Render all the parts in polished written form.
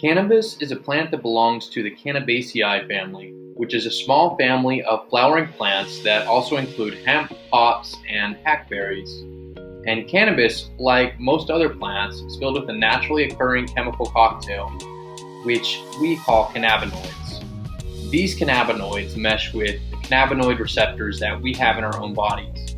Cannabis is a plant that belongs to the Cannabaceae family, which is a small family of flowering plants that also include hemp, hops, and hackberries. And cannabis, like most other plants, is filled with a naturally occurring chemical cocktail, which we call cannabinoids. These cannabinoids mesh with the cannabinoid receptors that we have in our own bodies.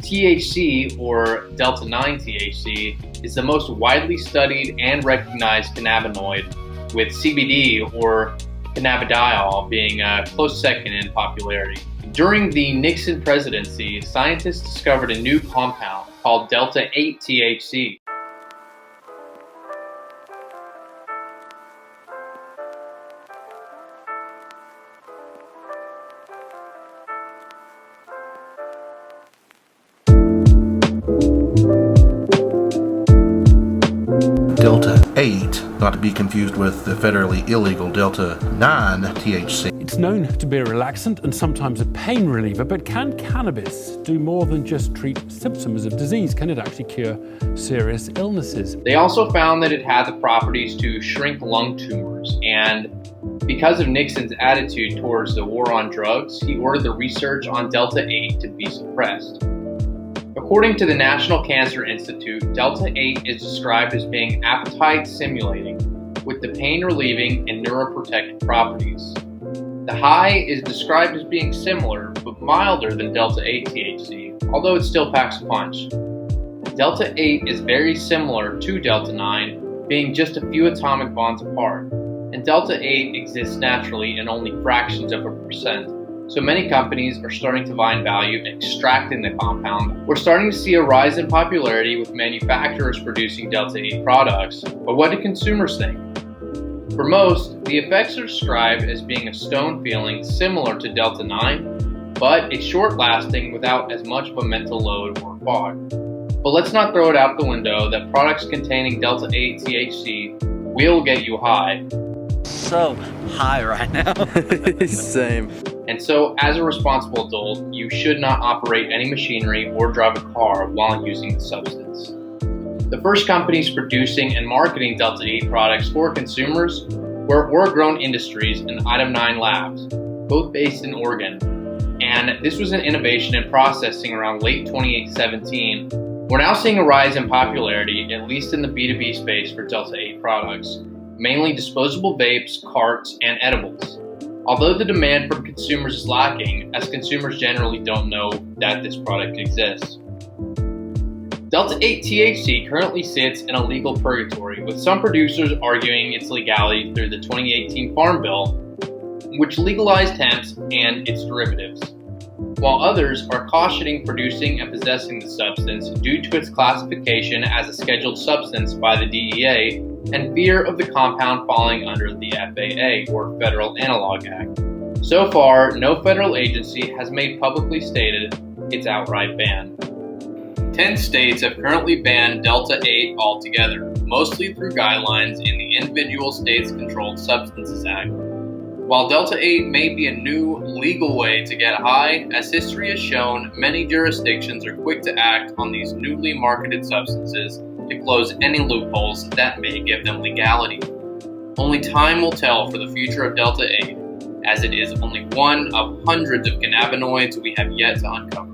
THC, or delta-9 THC, is the most widely studied and recognized cannabinoid, with CBD, or cannabidiol, being a close second in popularity. During the Nixon presidency, scientists discovered a new compound called delta-8 THC. Delta-8, not to be confused with the federally illegal delta-9 THC. It's known to be a relaxant and sometimes a pain reliever, but can cannabis do more than just treat symptoms of disease? Can it actually cure serious illnesses? They also found that it had the properties to shrink lung tumors, and because of Nixon's attitude towards the war on drugs, he ordered the research on delta-8 to be suppressed. According to the National Cancer Institute, delta-8 is described as being appetite-stimulating, with the pain-relieving and neuroprotective properties. The high is described as being similar, but milder than delta-8 THC, although it still packs a punch. Delta-8 is very similar to delta-9, being just a few atomic bonds apart, and delta-8 exists naturally in only fractions of a percent. So many companies are starting to find value in extracting the compound. We're starting to see a rise in popularity with manufacturers producing delta-8 products. But what do consumers think? For most, the effects are described as being a stone feeling similar to delta-9, but it's short-lasting without as much of a mental load or fog. But let's not throw it out the window that products containing delta-8 THC will get you high. So high right now. Same. And so, as a responsible adult, you should not operate any machinery or drive a car while using the substance. The first companies producing and marketing delta-8 products for consumers were Oregrown Industries and Item 9 Labs, both based in Oregon. And this was an innovation in processing around late 2017. We're now seeing a rise in popularity, at least in the B2B space, for delta-8 products, mainly disposable vapes, carts, and edibles. Although the demand from consumers is lacking, as consumers generally don't know that this product exists. Delta-8 THC currently sits in a legal purgatory, with some producers arguing its legality through the 2018 Farm Bill, which legalized hemp and its derivatives, while others are cautioning producing and possessing the substance due to its classification as a scheduled substance by the DEA and fear of the compound falling under the FAA, or Federal Analog Act. So far, no federal agency has made publicly stated its outright ban. 10 states have currently banned delta-8 altogether, mostly through guidelines in the Individual States Controlled Substances Act. While delta-8 may be a new, legal way to get high, as history has shown, many jurisdictions are quick to act on these newly marketed substances to close any loopholes that may give them legality. Only time will tell for the future of delta-8, as it is only one of hundreds of cannabinoids we have yet to uncover.